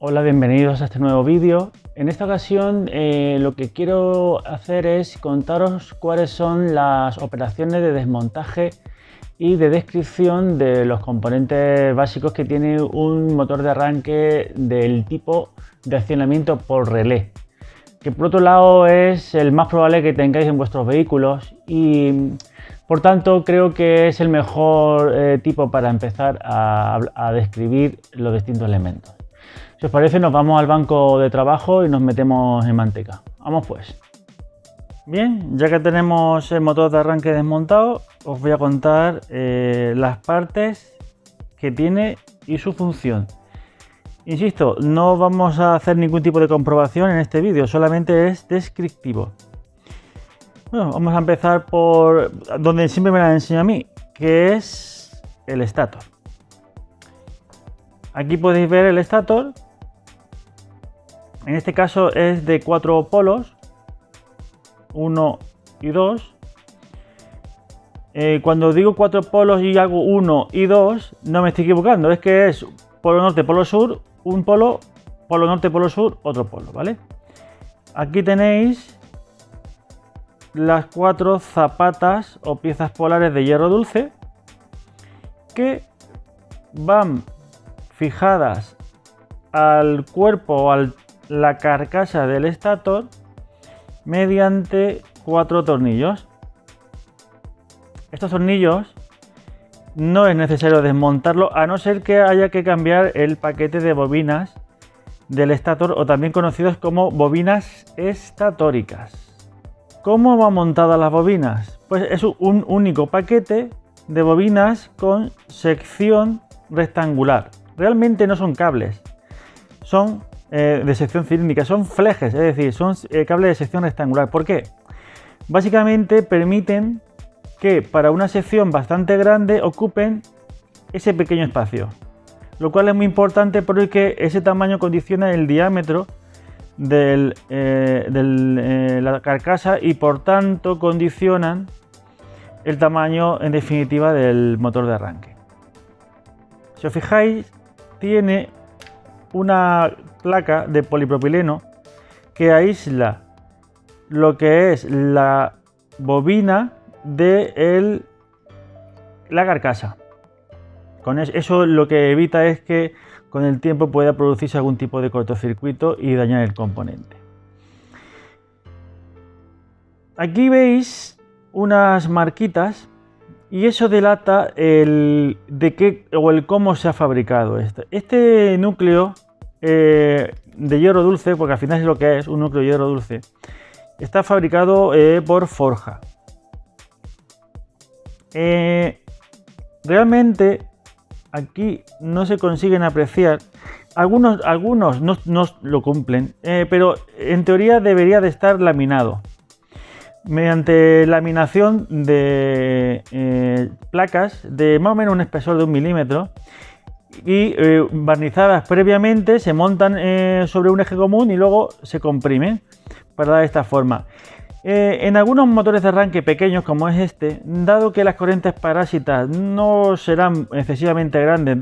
Hola, bienvenidos a este nuevo vídeo. En esta ocasión lo que quiero hacer es contaros cuáles son las operaciones de desmontaje y de descripción de los componentes básicos que tiene un motor de arranque del tipo de accionamiento por relé, que por otro lado es el más probable que tengáis en vuestros vehículos y por tanto creo que es el mejor tipo para empezar a describir los distintos elementos. Si os parece, nos vamos al banco de trabajo y nos metemos en manteca. Vamos pues. Bien, ya que tenemos el motor de arranque desmontado, os voy a contar las partes que tiene y su función. Insisto, no vamos a hacer ningún tipo de comprobación en este vídeo, solamente es descriptivo. Bueno, vamos a empezar por donde siempre me la enseño a mí, que es el estator. Aquí podéis ver el estator. En este caso es de 4 polos, 1 y 2. Cuando digo 4 polos y hago 1 y 2, no me estoy equivocando, es que es polo norte, polo sur, un polo, polo norte, polo sur, otro polo, ¿vale? Aquí tenéis las 4 zapatas o piezas polares de hierro dulce que van fijadas al cuerpo o a la carcasa del estator mediante 4 tornillos. Estos tornillos no es necesario desmontarlo a no ser que haya que cambiar el paquete de bobinas del estator, o también conocidos como bobinas estatóricas. ¿Cómo van montadas las bobinas? Pues es un único paquete de bobinas con sección rectangular. Realmente no son cables, son de sección cilíndrica, son flejes, es decir, son cables de sección rectangular. ¿Por qué? Básicamente permiten que para una sección bastante grande ocupen ese pequeño espacio, lo cual es muy importante porque ese tamaño condiciona el diámetro de la carcasa y por tanto condicionan el tamaño en definitiva del motor de arranque. Si os fijáis, tiene una placa de polipropileno que aísla lo que es la bobina de la carcasa. Con eso lo que evita es que con el tiempo pueda producirse algún tipo de cortocircuito y dañar el componente. Aquí veis unas marquitas y eso delata el cómo se ha fabricado esto. Este núcleo de hierro dulce, porque al final es lo que es un núcleo de hierro dulce, está fabricado por forja. Realmente aquí no se consiguen apreciar, algunos no lo cumplen, pero en teoría debería de estar laminado mediante laminación de placas de más o menos un espesor de 1 milímetro y barnizadas previamente, se montan sobre un eje común y luego se comprimen para dar esta forma. En algunos motores de arranque pequeños como es este, dado que las corrientes parásitas no serán excesivamente grandes,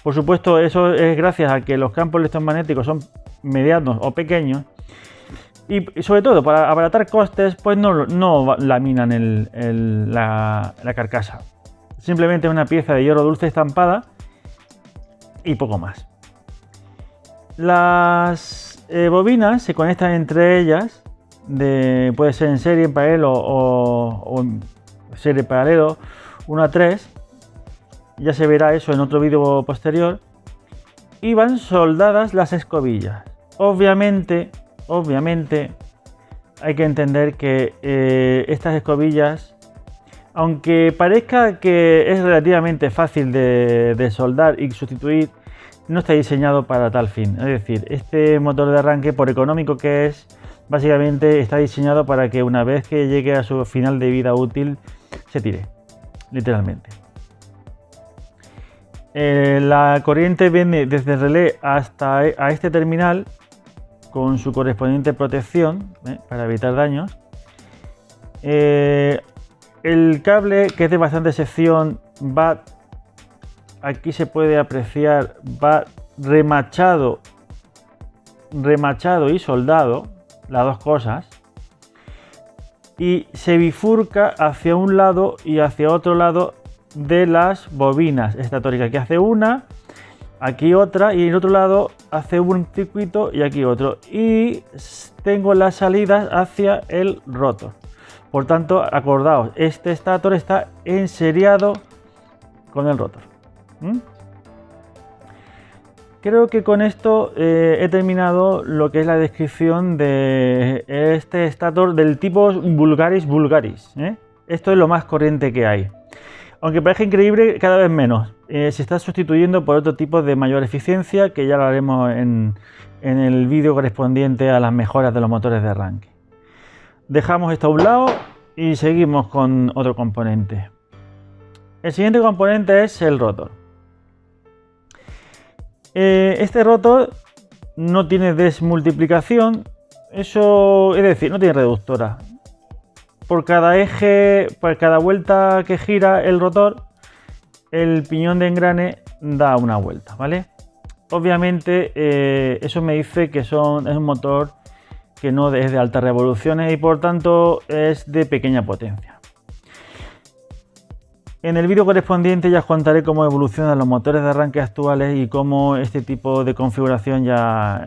por supuesto eso es gracias a que los campos electromagnéticos son medianos o pequeños, y sobre todo para abaratar costes, pues no laminan la carcasa. Simplemente una pieza de hierro dulce estampada y poco más. Las bobinas se conectan entre ellas, puede ser en serie, en paralelo o en serie paralelo, 1 a 3. Ya se verá eso en otro vídeo posterior. Y van soldadas las escobillas. Obviamente hay que entender que estas escobillas, aunque parezca que es relativamente fácil de soldar y sustituir, no está diseñado para tal fin. Es decir, este motor de arranque, por económico que es, básicamente está diseñado para que una vez que llegue a su final de vida útil, se tire, literalmente. La corriente viene desde el relé hasta a este terminal con su correspondiente protección para evitar daños. El cable, que es de bastante sección, va aquí se puede apreciar, va remachado y soldado, las dos cosas, y se bifurca hacia un lado y hacia otro lado de las bobinas estatóricas. Aquí hace una, aquí otra, y en el otro lado hace un circuito y aquí otro, y tengo las salidas hacia el rotor. Por tanto, acordaos, este estator está enseriado con el rotor. Creo que con esto he terminado lo que es la descripción de este estator del tipo vulgaris vulgaris. Esto es lo más corriente que hay. Aunque parezca increíble, cada vez menos. Se está sustituyendo por otro tipo de mayor eficiencia, que ya lo haremos en el vídeo correspondiente a las mejoras de los motores de arranque. Dejamos esto a un lado y seguimos con otro componente. El siguiente componente es el rotor. Este rotor no tiene desmultiplicación, eso es decir, no tiene reductora. Por cada eje, por cada vuelta que gira el rotor, el piñón de engrane da una vuelta, ¿vale? Obviamente eso me dice que es un motor que no es de altas revoluciones y por tanto es de pequeña potencia. En el vídeo correspondiente ya os contaré cómo evolucionan los motores de arranque actuales y cómo este tipo de configuración ya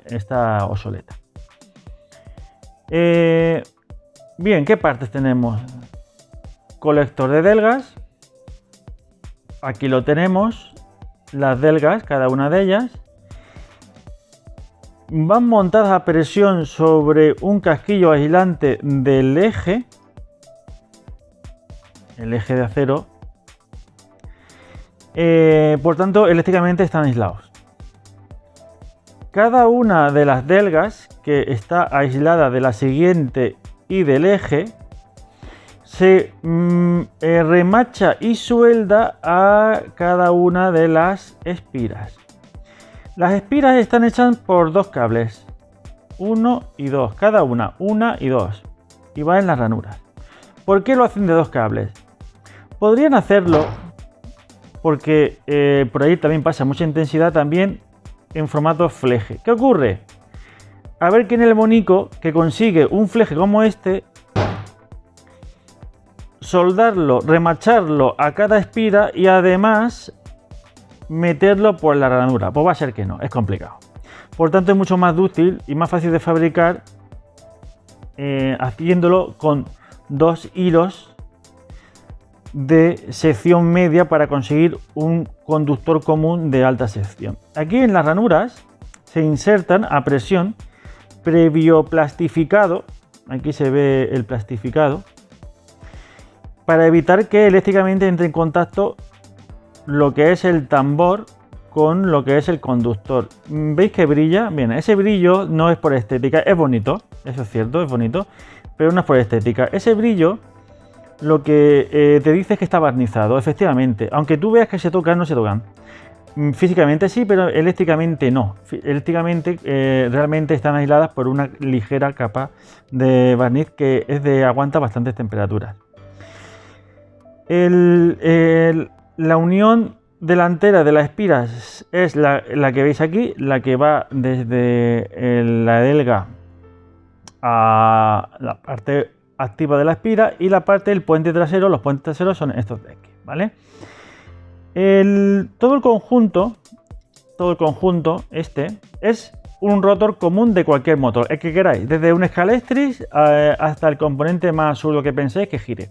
está obsoleta. Bien, ¿qué partes tenemos? Colector de delgas. Aquí lo tenemos. Las delgas, cada una de ellas, van montadas a presión sobre un casquillo aislante del eje. El eje de acero, por tanto eléctricamente están aislados. Cada una de las delgas que está aislada de la siguiente y del eje se remacha y suelda a cada una de las espiras. Las espiras están hechas por dos cables, 1 y 2, cada una y 2, y va en las ranuras. ¿Por qué lo hacen de dos cables? Podrían hacerlo porque por ahí también pasa mucha intensidad también en formato fleje. ¿Qué ocurre? A ver quién es el bonico que consigue un fleje como este, soldarlo, remacharlo a cada espira y además meterlo por la ranura. Pues va a ser que no, es complicado. Por tanto es mucho más dúctil y más fácil de fabricar haciéndolo con dos hilos de sección media para conseguir un conductor común de alta sección. Aquí en las ranuras se insertan a presión previo plastificado, aquí se ve el plastificado, para evitar que eléctricamente entre en contacto lo que es el tambor con lo que es el conductor. ¿Veis que brilla? Bien, ese brillo no es por estética, es bonito, eso es cierto, es bonito, pero no es por estética. Ese brillo lo que te dice es que está barnizado, efectivamente. Aunque tú veas que se tocan, no se tocan. Físicamente sí, pero eléctricamente no. Eléctricamente realmente están aisladas por una ligera capa de barniz que aguanta bastantes temperaturas. La unión delantera de las espiras es la que veis aquí, la que va desde la delga a la parte activa de la espira y la parte del puente trasero. Los puentes traseros son estos de aquí, ¿vale? Todo el conjunto este es un rotor común de cualquier motor, el que queráis, desde un Scalextric hasta el componente más absurdo que penséis que gire,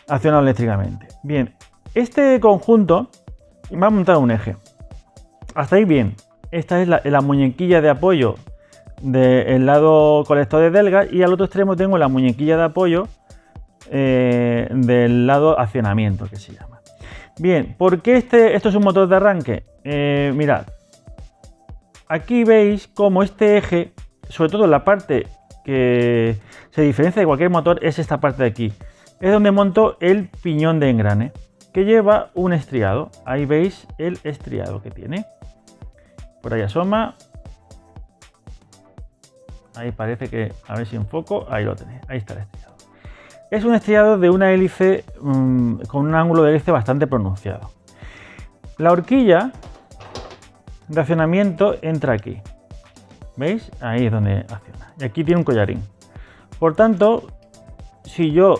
accionado eléctricamente. Bien, este conjunto va a montar un eje. Hasta ahí bien. Esta es la muñequilla de apoyo del lado colector de delgas y al otro extremo tengo la muñequilla de apoyo del lado accionamiento, que se llama. Bien, ¿por qué esto es un motor de arranque? Mirad, aquí veis cómo este eje, sobre todo la parte que se diferencia de cualquier motor, es esta parte de aquí. Es donde monto el piñón de engrane, que lleva un estriado. Ahí veis el estriado que tiene. Por ahí asoma. Ahí parece que, a ver si enfoco, ahí lo tenéis, ahí está el estriado. Es un estriado de una hélice con un ángulo de hélice bastante pronunciado. La horquilla de accionamiento entra aquí. ¿Veis? Ahí es donde acciona. Y aquí tiene un collarín. Por tanto, si yo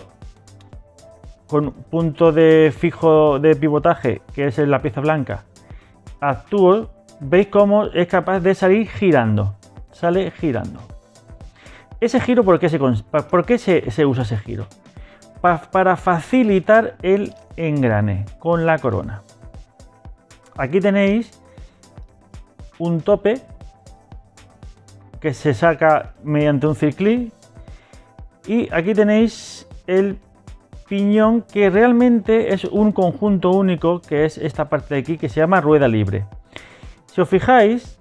con punto de fijo de pivotaje, que es la pieza blanca, actúo, veis cómo es capaz de salir girando. Sale girando. Ese giro, ¿por qué se usa ese giro? Para facilitar el engrane con la corona. Aquí tenéis un tope que se saca mediante un circlip y aquí tenéis el piñón, que realmente es un conjunto único, que es esta parte de aquí que se llama rueda libre. Si os fijáis,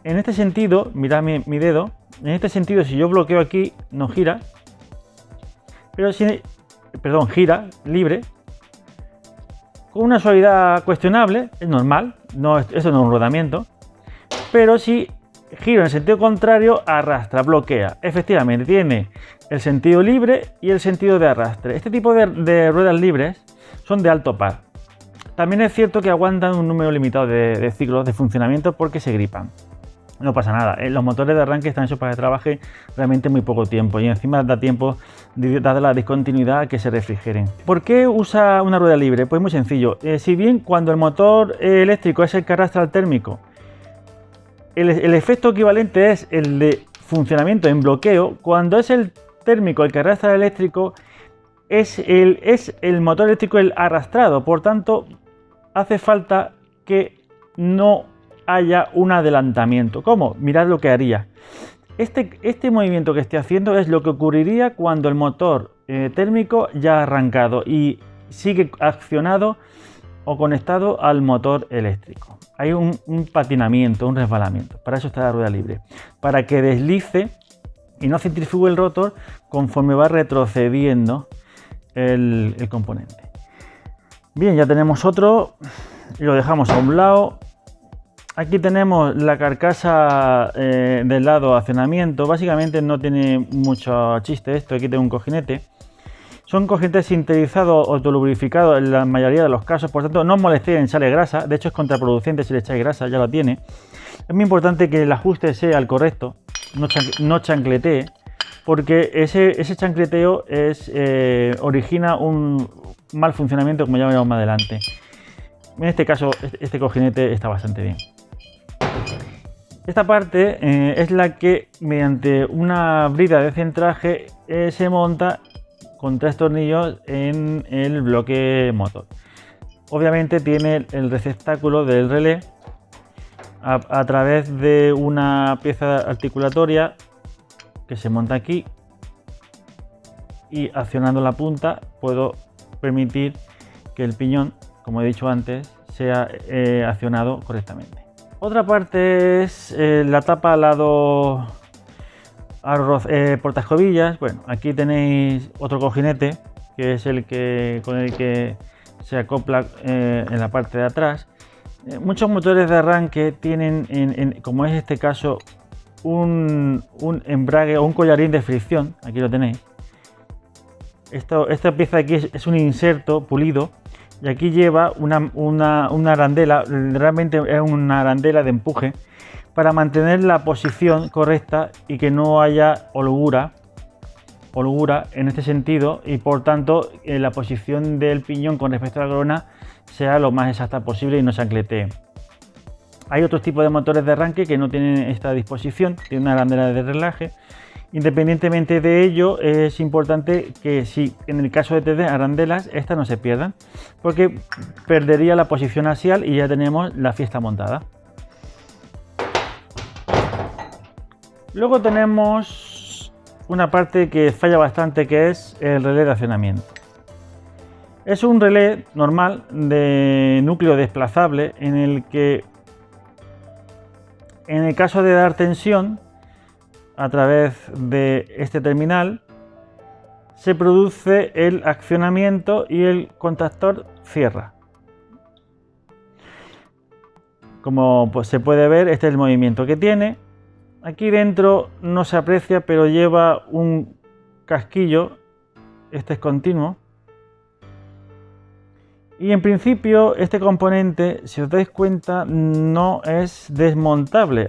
en este sentido, mirad mi dedo, en este sentido si yo bloqueo aquí no gira, pero si, perdón, gira libre, con una suavidad cuestionable, es normal, esto no es un rodamiento, pero si giro en el sentido contrario, arrastra, bloquea. Efectivamente, tiene el sentido libre y el sentido de arrastre. Este tipo de ruedas libres son de alto par. También es cierto que aguantan un número limitado de ciclos de funcionamiento porque se gripan. No pasa nada, los motores de arranque están hechos para que trabaje realmente muy poco tiempo y encima da tiempo, dada la discontinuidad, que se refrigeren. ¿Por qué usa una rueda libre? Pues muy sencillo. Si bien cuando el motor eléctrico es el que arrastra al térmico, el efecto equivalente es el de funcionamiento en bloqueo, cuando es el térmico el que arrastra al eléctrico, es el motor eléctrico el arrastrado. Por tanto, hace falta que no haya un adelantamiento. ¿Cómo? Mirad lo que haría. Este movimiento que estoy haciendo es lo que ocurriría cuando el motor térmico ya ha arrancado y sigue accionado o conectado al motor eléctrico. Hay un patinamiento, un resbalamiento. Para eso está la rueda libre. Para que deslice y no centrifugue el rotor conforme va retrocediendo el componente. Bien, ya tenemos otro. Lo dejamos a un lado. Aquí tenemos la carcasa del lado accionamiento. Básicamente no tiene mucho chiste esto. Aquí tengo un cojinete. Son cojinetes sintetizados o autolubrificados en la mayoría de los casos. Por tanto, no os molestéis en echarle grasa. De hecho, es contraproducente si le echáis grasa, ya lo tiene. Es muy importante que el ajuste sea el correcto. No chancletee. Porque ese chancleteo origina un mal funcionamiento, como ya veremos más adelante. En este caso, este cojinete está bastante bien. Esta parte es la que, mediante una brida de centraje, se monta con 3 tornillos en el bloque motor. Obviamente tiene el receptáculo del relé a través de una pieza articulatoria que se monta aquí, y accionando la punta puedo permitir que el piñón, como he dicho antes, sea accionado correctamente. Otra parte es la tapa al lado portaescobillas. Bueno, aquí tenéis otro cojinete, que es con el que se acopla en la parte de atrás. Muchos motores de arranque tienen, como es este caso, un embrague o un collarín de fricción. Aquí lo tenéis. Esta pieza de aquí es un inserto pulido. Y aquí lleva una arandela, realmente es una arandela de empuje, para mantener la posición correcta y que no haya holgura en este sentido, y por tanto la posición del piñón con respecto a la corona sea lo más exacta posible y no se ancletee. Hay otros tipos de motores de arranque que no tienen esta disposición, tienen una arandela de relaje. Independientemente de ello, es importante que si en el caso de tener arandelas, estas no se pierdan, porque perdería la posición axial y ya tenemos la fiesta montada. Luego tenemos una parte que falla bastante, que es el relé de accionamiento. Es un relé normal de núcleo desplazable en el que, en el caso de dar tensión a través de este terminal, se produce el accionamiento y el contactor cierra. Como pues se puede ver, este es el movimiento que tiene. Aquí dentro no se aprecia, pero lleva un casquillo, este es continuo, Y en principio este componente, si os dais cuenta, no es desmontable,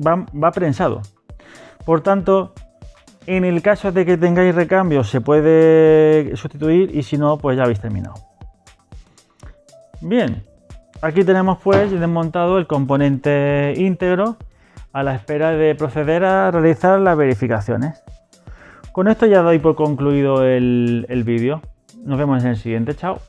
va prensado. Por tanto, en el caso de que tengáis recambio se puede sustituir, y si no, pues ya habéis terminado. Bien, aquí tenemos pues desmontado el componente íntegro a la espera de proceder a realizar las verificaciones. Con esto ya doy por concluido el vídeo. Nos vemos en el siguiente. Chao.